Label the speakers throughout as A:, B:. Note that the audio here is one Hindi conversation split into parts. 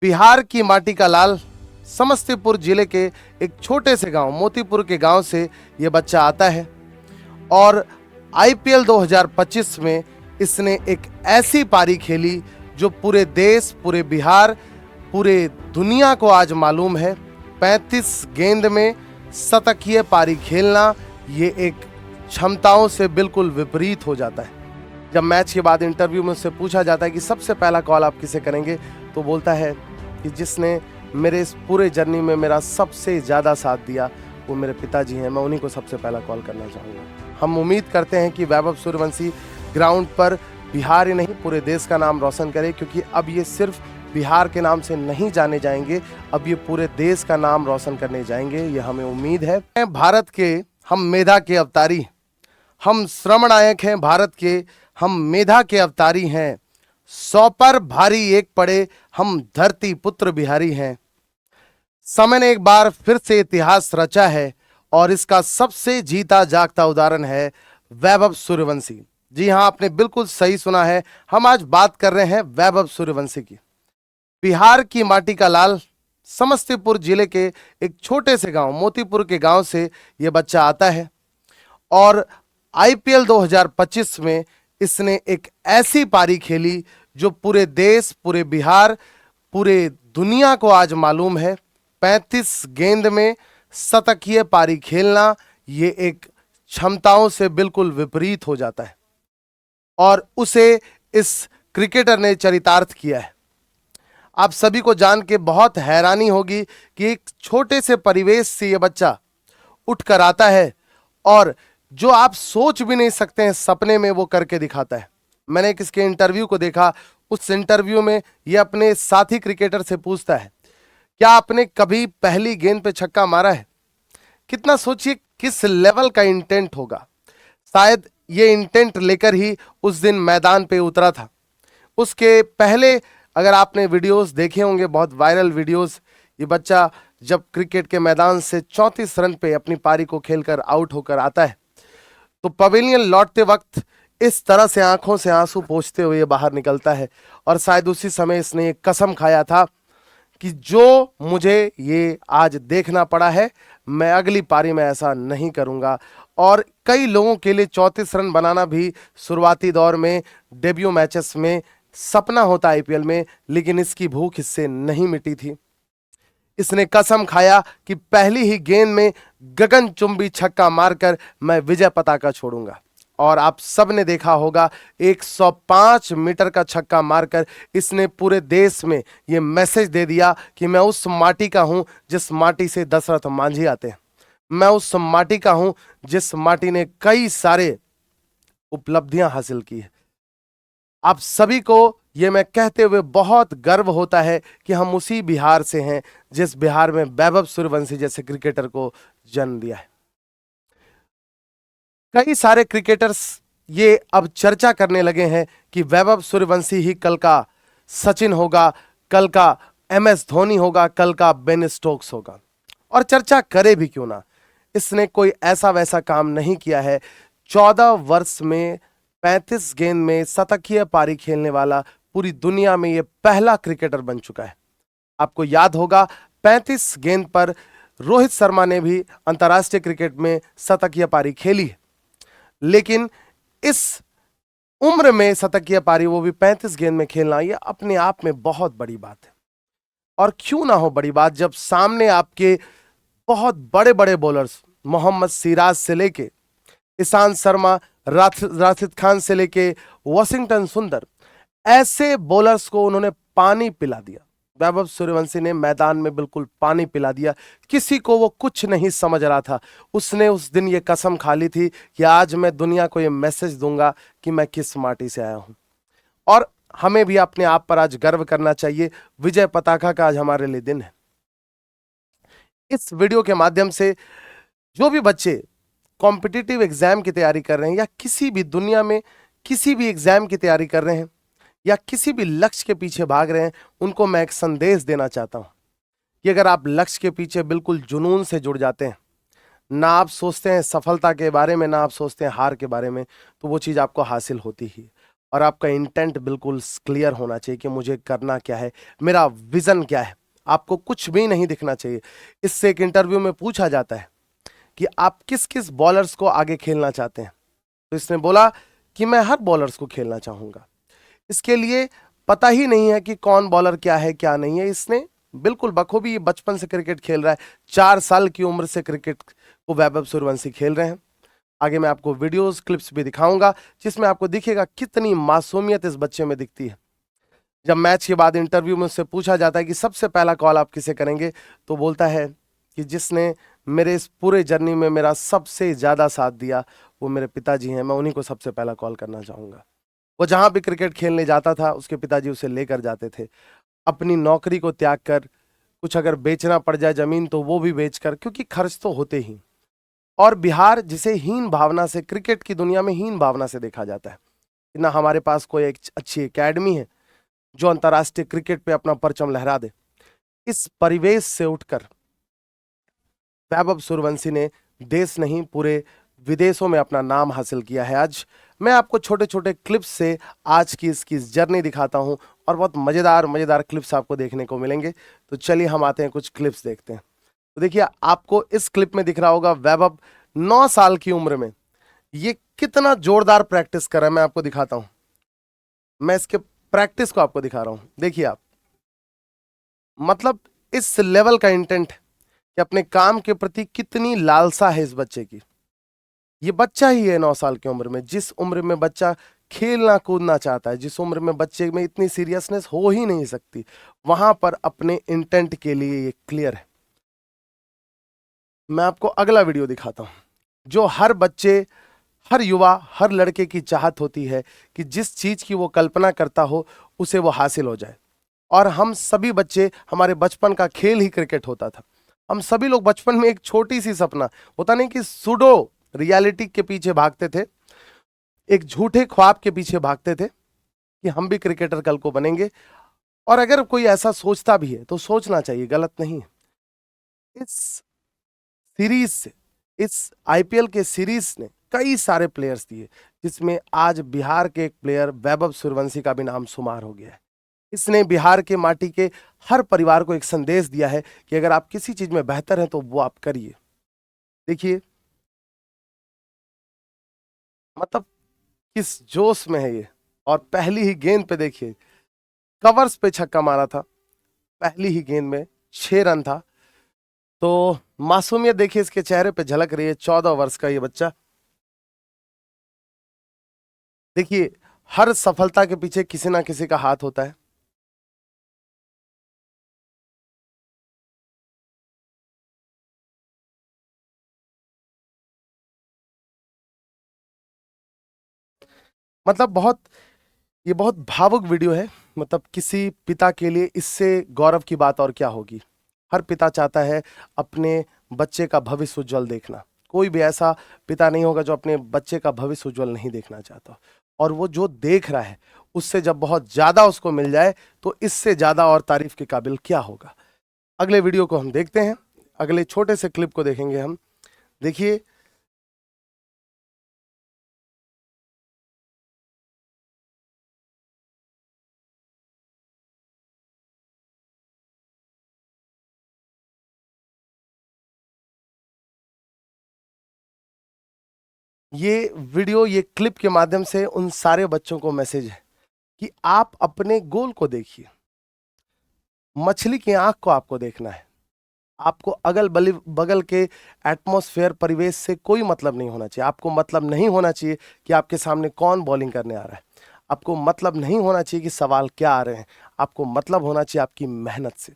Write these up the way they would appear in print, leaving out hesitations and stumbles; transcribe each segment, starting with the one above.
A: बिहार की माटी का लाल समस्तीपुर जिले के एक छोटे से गांव मोतीपुर के गांव से ये बच्चा आता है और आईपीएल 2025 में इसने एक ऐसी पारी खेली जो पूरे देश, पूरे बिहार, पूरे दुनिया को आज मालूम है। 35 गेंद में शतकीय पारी खेलना ये एक क्षमताओं से बिल्कुल विपरीत हो जाता है। जब मैच के बाद इंटरव्यू में उससे पूछा जाता है कि सबसे पहला कॉल आप किसे करेंगे, तो बोलता है कि जिसने मेरे इस पूरे जर्नी में मेरा सबसे ज़्यादा साथ दिया वो मेरे पिताजी हैं, मैं उन्हीं को सबसे पहला कॉल करना चाहूँगा। हम उम्मीद करते हैं कि वैभव सूर्यवंशी ग्राउंड पर बिहार ही नहीं पूरे देश का नाम रोशन करे, क्योंकि अब ये सिर्फ बिहार के नाम से नहीं जाने जाएंगे, अब ये पूरे देश का नाम रोशन करने जाएंगे, ये हमें उम्मीद है। भारत के हम मेधा के अवतारी, हम श्रम नायक हैं भारत के, हम मेधा के अवतारी हैं। 100 पर भारी एक पड़े, हम धरती पुत्र बिहारी हैं। समय ने एक बार फिर से इतिहास रचा है और इसका सबसे जीता जागता उदाहरण है वैभव सूर्यवंशी। जी हां, आपने बिल्कुल सही सुना है, हम आज बात कर रहे हैं वैभव सूर्यवंशी की। बिहार की माटी का लाल समस्तीपुर जिले के एक छोटे से गांव मोतीपुर के गांव से यह बच्चा आता है और आईपीएल 2025 में इसने एक ऐसी पारी खेली जो पूरे देश, पूरे बिहार, पूरे दुनिया को आज मालूम है। 35 गेंद में शतकीय पारी खेलना ये एक क्षमताओं से बिल्कुल विपरीत हो जाता है और उसे इस क्रिकेटर ने चरितार्थ किया है। आप सभी को जान के बहुत हैरानी होगी कि एक छोटे से परिवेश से ये बच्चा उठकर आता है और जो आप सोच भी नहीं सकते हैं सपने में वो करके दिखाता है। मैंने किसके इंटरव्यू को देखा, उस इंटरव्यू में ये अपने साथी क्रिकेटर से पूछता है, क्या आपने कभी पहली गेंद पे छक्का मारा है? कितना सोचिए किस लेवल का इंटेंट होगा। शायद ये इंटेंट लेकर ही उस दिन मैदान पे उतरा था। उसके पहले अगर आपने वीडियोस देखे होंगे, बहुत वायरल वीडियोस, ये बच्चा जब क्रिकेट के मैदान से 34 रन पे अपनी पारी को खेलकर आउट होकर आता है तो पवेलियन लौटते वक्त इस तरह से आंखों से आंसू पोंछते हुए बाहर निकलता है और शायद उसी समय इसने एक कसम खाया था कि जो मुझे ये आज देखना पड़ा है मैं अगली पारी में ऐसा नहीं करूंगा। और कई लोगों के लिए 34 रन बनाना भी शुरुआती दौर में डेब्यू मैचेस में सपना होता आईपीएल में, लेकिन इसकी भूख इससे नहीं मिटी थी। इसने कसम खाया कि पहली ही गेंद में गगनचुंबी छक्का मारकर मैं विजय पताका छोड़ूंगा। और आप सब ने देखा होगा 105 मीटर का छक्का मारकर इसने पूरे देश में यह मैसेज दे दिया कि मैं उस माटी का हूं जिस माटी से दशरथ मांझी आते हैं, मैं उस माटी का हूं जिस माटी ने कई सारे उपलब्धियां हासिल की है। आप सभी को ये मैं कहते हुए बहुत गर्व होता है कि हम उसी बिहार से हैं जिस बिहार में वैभव सूर्यवंशी जैसे क्रिकेटर को जन्म दिया है। कई सारे क्रिकेटर्स ये अब चर्चा करने लगे हैं कि वैभव सूर्यवंशी ही कल का सचिन होगा, कल का एमएस धोनी होगा, कल का बेन स्टोक्स होगा। और चर्चा करे भी क्यों ना, इसने कोई ऐसा वैसा काम नहीं किया है। 14 वर्ष में 35 गेंद में शतकीय पारी खेलने वाला पूरी दुनिया में ये पहला क्रिकेटर बन चुका है। आपको याद होगा 35 गेंद पर रोहित शर्मा ने भी अंतर्राष्ट्रीय क्रिकेट में शतकीय पारी खेली है, लेकिन इस उम्र में शतकीय पारी वो भी 35 गेंद में खेलना ये अपने आप में बहुत बड़ी बात है। और क्यों ना हो बड़ी बात जब सामने आपके बहुत बड़े बड़े बॉलर्स मोहम्मद सिराज से लेके ईशांत शर्मा, राशिद खान से लेके वॉशिंगटन सुंदर, ऐसे बॉलर्स को उन्होंने पानी पिला दिया। वैभव सूर्यवंशी ने मैदान में बिल्कुल पानी पिला दिया। किसी को वो कुछ नहीं समझ रहा था। उसने उस दिन ये कसम खा ली थी कि आज मैं दुनिया को ये मैसेज दूंगा कि मैं किस माटी से आया हूं। और हमें भी अपने आप पर आज गर्व करना चाहिए। विजय पताका का आज हमारे लिए दिन है। इस वीडियो के माध्यम से जो भी बच्चे कॉम्पिटिटिव एग्जाम की तैयारी कर रहे हैं या किसी भी दुनिया में किसी भी एग्जाम की तैयारी कर रहे हैं या किसी भी लक्ष्य के पीछे भाग रहे हैं, उनको मैं एक संदेश देना चाहता हूं कि अगर आप लक्ष्य के पीछे बिल्कुल जुनून से जुड़ जाते हैं, ना आप सोचते हैं सफलता के बारे में, ना आप सोचते हैं हार के बारे में, तो वो चीज़ आपको हासिल होती ही। और आपका इंटेंट बिल्कुल क्लियर होना चाहिए कि मुझे करना क्या है, मेरा विजन क्या है। आपको कुछ भी नहीं दिखना चाहिए। इससे एक इंटरव्यू में पूछा जाता है कि आप किस किस बॉलर्स को आगे खेलना चाहते हैं, तो इसने बोला कि मैं हर बॉलर्स को खेलना चाहूंगा। इसके लिए पता ही नहीं है कि कौन बॉलर क्या है क्या नहीं है। इसने बिल्कुल बखूबी, ये बचपन से क्रिकेट खेल रहा है, 4 साल की उम्र से क्रिकेट को वैभव सूर्यवंशी खेल रहे हैं। आगे मैं आपको वीडियोस क्लिप्स भी दिखाऊंगा जिसमें आपको दिखेगा कितनी मासूमियत इस बच्चे में दिखती है। जब मैच के बाद इंटरव्यू में उससे पूछा जाता है कि सबसे पहला कॉल आप किसे करेंगे, तो बोलता है कि जिसने मेरे इस पूरे जर्नी में मेरा सबसे ज्यादा साथ दिया वो मेरे पिताजी हैं, मैं उन्हीं को सबसे पहला कॉल करना चाहूंगा। वो जहां भी क्रिकेट खेलने जाता था उसके पिताजी उसे लेकर जाते थे, अपनी नौकरी को त्याग कर, कुछ अगर बेचना पड़ जाए जमीन तो वो भी बेचकर, क्योंकि खर्च तो होते ही। और बिहार जिसे हीन भावना से, क्रिकेट की दुनिया में हीन भावना से देखा जाता है, कि ना हमारे पास कोई एक अच्छी एकेडमी है जो अंतर्राष्ट्रीय क्रिकेट पे अपना परचम लहरा दे। इस परिवेश से उठकर वैभव सूर्यवंशी ने देश नहीं पूरे विदेशों में अपना नाम हासिल किया है। आज मैं आपको छोटे छोटे क्लिप्स से आज की इसकी जर्नी दिखाता हूं और बहुत मजेदार मजेदार क्लिप्स आपको देखने को मिलेंगे। तो चलिए हम आते हैं, कुछ क्लिप्स देखते हैं। तो देखिए, आपको इस क्लिप में दिख रहा होगा वैभव 9 साल की उम्र में ये कितना जोरदार प्रैक्टिस कर रहा है। मैं आपको दिखाता हूं, मैं इसके प्रैक्टिस को आपको दिखा रहा हूं। देखिए आप, मतलब इस लेवल का इंटेंट कि अपने काम के प्रति कितनी लालसा है इस बच्चे की। ये बच्चा ही है 9 साल की उम्र में, जिस उम्र में बच्चा खेलना कूदना चाहता है, जिस उम्र में बच्चे में इतनी सीरियसनेस हो ही नहीं सकती, वहां पर अपने इंटेंट के लिए ये क्लियर है। मैं आपको अगला वीडियो दिखाता हूं, जो हर बच्चे, हर युवा, हर लड़के की चाहत होती है कि जिस चीज की वो कल्पना करता हो उसे वो हासिल हो जाए। और हम सभी बच्चे, हमारे बचपन का खेल ही क्रिकेट होता था। हम सभी लोग बचपन में एक छोटी सी सपना होता नहीं कि सुडो रियलिटी के पीछे भागते थे, एक झूठे ख्वाब के पीछे भागते थे कि हम भी क्रिकेटर कल को बनेंगे। और अगर कोई ऐसा सोचता भी है तो सोचना चाहिए, गलत नहीं है। इस सीरीज से, इस आईपीएल के सीरीज ने कई सारे प्लेयर्स दिए, जिसमें आज बिहार के एक प्लेयर वैभव सूर्यवंशी का भी नाम शुमार हो गया है। इसने बिहार के माटी के हर परिवार को एक संदेश दिया है कि अगर आप किसी चीज में बेहतर हैं तो वो आप करिए। देखिए, मतलब किस जोश में है ये। और पहली ही गेंद पे देखिए, कवर्स पे छक्का मारा था, पहली ही गेंद में 6 रन था। तो मासूमियत देखिए इसके चेहरे पे झलक रही है। 14 वर्ष का ये बच्चा, देखिए हर सफलता के पीछे किसी ना किसी का हाथ होता है। मतलब बहुत, ये बहुत भावुक वीडियो है। मतलब किसी पिता के लिए इससे गौरव की बात और क्या होगी। हर पिता चाहता है अपने बच्चे का भविष्य उज्जवल देखना। कोई भी ऐसा पिता नहीं होगा जो अपने बच्चे का भविष्य उज्जवल नहीं देखना चाहता। और वो जो देख रहा है उससे जब बहुत ज्यादा उसको मिल जाए तो इससे ज्यादा और तारीफ के काबिल क्या होगा। अगले वीडियो को हम देखते हैं, अगले छोटे से क्लिप को देखेंगे हम। देखिए, ये वीडियो, ये क्लिप के माध्यम से उन सारे बच्चों को मैसेज है कि आप अपने गोल को देखिए। मछली की आंख को आपको देखना है। आपको अगल बगल के एटमॉस्फेयर, परिवेश से कोई मतलब नहीं होना चाहिए। आपको मतलब नहीं होना चाहिए कि आपके सामने कौन बॉलिंग करने आ रहा है। आपको मतलब नहीं होना चाहिए कि सवाल क्या आ रहे हैं। आपको मतलब होना चाहिए आपकी मेहनत से।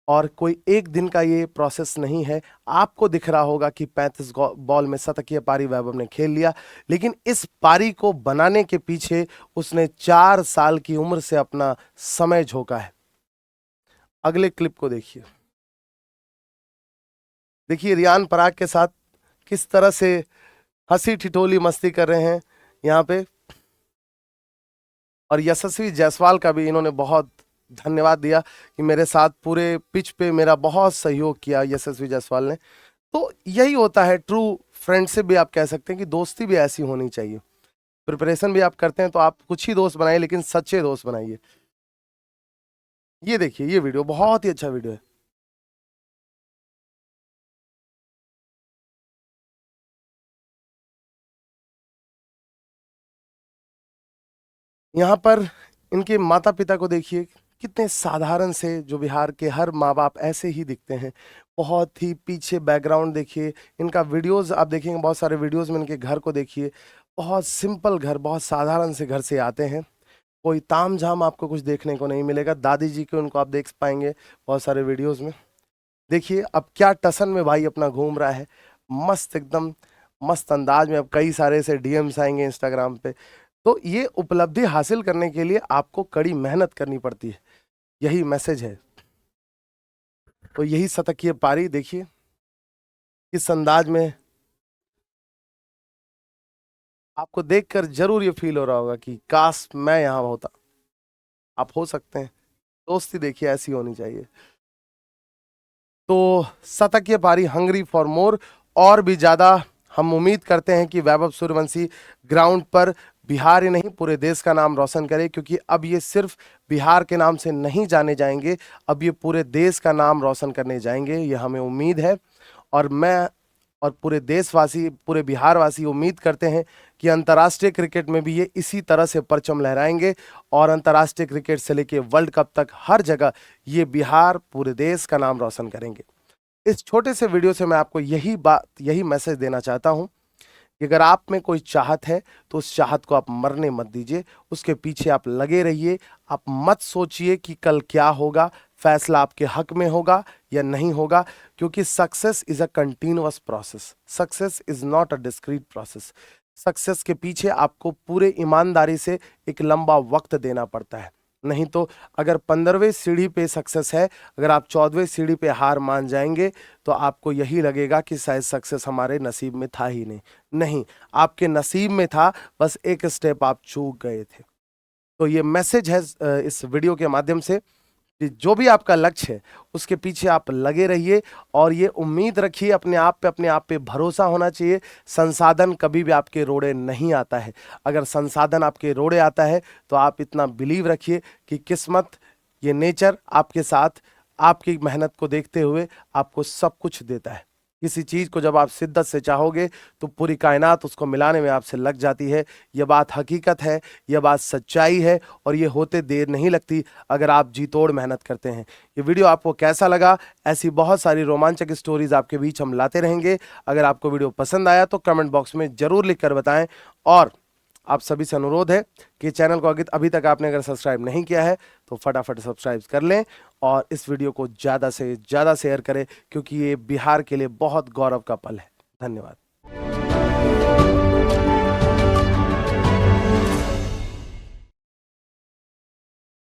A: और कोई एक दिन का ये प्रोसेस नहीं है। आपको दिख रहा होगा कि 35 बॉल में शतकीय पारी वैभव ने खेल लिया, लेकिन इस पारी को बनाने के पीछे उसने 4 साल की उम्र से अपना समय झोंका है। अगले क्लिप को देखिए। देखिए रियान पराग के साथ किस तरह से हंसी ठिठोली मस्ती कर रहे हैं यहाँ पे। और यशस्वी जायसवाल का भी इन्होंने बहुत धन्यवाद दिया कि मेरे साथ पूरे पिच पे मेरा बहुत सहयोग किया यशस्वी जायसवाल ने। तो यही होता है ट्रू फ्रेंडशिप भी, आप कह सकते हैं कि दोस्ती भी ऐसी होनी चाहिए। प्रिपरेशन भी आप करते हैं तो आप कुछ ही दोस्त बनाइए, लेकिन सच्चे दोस्त बनाइए। ये देखिए, ये वीडियो बहुत ही अच्छा वीडियो है। यहाँ पर इनके माता पिता को देखिए, कितने साधारण से, जो बिहार के हर माँ बाप ऐसे ही दिखते हैं। बहुत ही पीछे बैकग्राउंड देखिए, इनका वीडियोस आप देखेंगे, बहुत सारे वीडियोस में इनके घर को देखिए। बहुत सिंपल घर, बहुत साधारण से घर से आते हैं। कोई ताम झाम आपको कुछ देखने को नहीं मिलेगा। दादी जी के उनको आप देख पाएंगे बहुत सारे वीडियोस में। देखिए अब क्या टसन में भाई अपना घूम रहा है, मस्त एकदम मस्त अंदाज में। अब कई सारे ऐसे डीएम्स आएंगे इंस्टाग्राम पे। तो ये उपलब्धि हासिल करने के लिए आपको कड़ी मेहनत करनी पड़ती है, यही मैसेज है। तो यही शतकीय पारी देखिए किस अंदाज में, आपको देखकर जरूर ये फील हो रहा होगा कि काश मैं यहाँ होता। आप हो सकते हैं। दोस्ती देखिए ऐसी होनी चाहिए। तो शतकीय पारी, हंग्री फॉर मोर। और भी ज्यादा हम उम्मीद करते हैं कि वैभव सूर्यवंशी ग्राउंड पर बिहार ही नहीं पूरे देश का नाम रोशन करे, क्योंकि अब ये सिर्फ बिहार के नाम से नहीं जाने जाएंगे, अब ये पूरे देश का नाम रोशन करने जाएंगे, ये हमें उम्मीद है। और मैं और पूरे देशवासी, पूरे बिहारवासी उम्मीद करते हैं कि अंतर्राष्ट्रीय क्रिकेट में भी ये इसी तरह से परचम लहराएंगे, और अंतर्राष्ट्रीय क्रिकेट से लेके वर्ल्ड कप तक हर जगह ये बिहार पूरे देश का नाम रोशन करेंगे। इस छोटे से वीडियो से मैं आपको यही बात, यही मैसेज देना चाहता हूं कि अगर आप में कोई चाहत है तो उस चाहत को आप मरने मत दीजिए, उसके पीछे आप लगे रहिए। आप मत सोचिए कि कल क्या होगा, फैसला आपके हक में होगा या नहीं होगा, क्योंकि success is a continuous process, success is not a discrete process. Success के पीछे आपको पूरे ईमानदारी से एक लंबा वक्त देना पड़ता है। नहीं तो अगर 15वें सीढ़ी पे सक्सेस है, अगर आप 14वें सीढ़ी पे हार मान जाएंगे तो आपको यही लगेगा कि शायद सक्सेस हमारे नसीब में था ही नहीं। नहीं, आपके नसीब में था, बस एक स्टेप आप चूक गए थे। तो ये मैसेज है इस वीडियो के माध्यम से कि जो भी आपका लक्ष्य है उसके पीछे आप लगे रहिए, और ये उम्मीद रखिए अपने आप पे भरोसा होना चाहिए। संसाधन कभी भी आपके रोड़े नहीं आता है। अगर संसाधन आपके रोड़े आता है तो आप इतना बिलीव रखिए कि किस्मत, ये नेचर आपके साथ, आपकी मेहनत को देखते हुए आपको सब कुछ देता है। किसी चीज को जब आप शिद्दत से चाहोगे तो पूरी कायनात उसको मिलाने में आपसे लग जाती है। यह बात हकीकत है, यह बात सच्चाई है, और ये होते देर नहीं लगती अगर आप जी तोड़ मेहनत करते हैं। ये वीडियो आपको कैसा लगा? ऐसी बहुत सारी रोमांचक स्टोरीज आपके बीच हम लाते रहेंगे। अगर आपको वीडियो पसंद आया तो कमेंट बॉक्स में जरूर लिख कर बताएं, और आप सभी से अनुरोध है कि चैनल को अभी तक आपने अगर सब्सक्राइब नहीं किया है तो फटाफट सब्सक्राइब कर लें, और इस वीडियो को ज़्यादा से ज़्यादा शेयर करें, क्योंकि ये बिहार के लिए बहुत गौरव का पल है। धन्यवाद।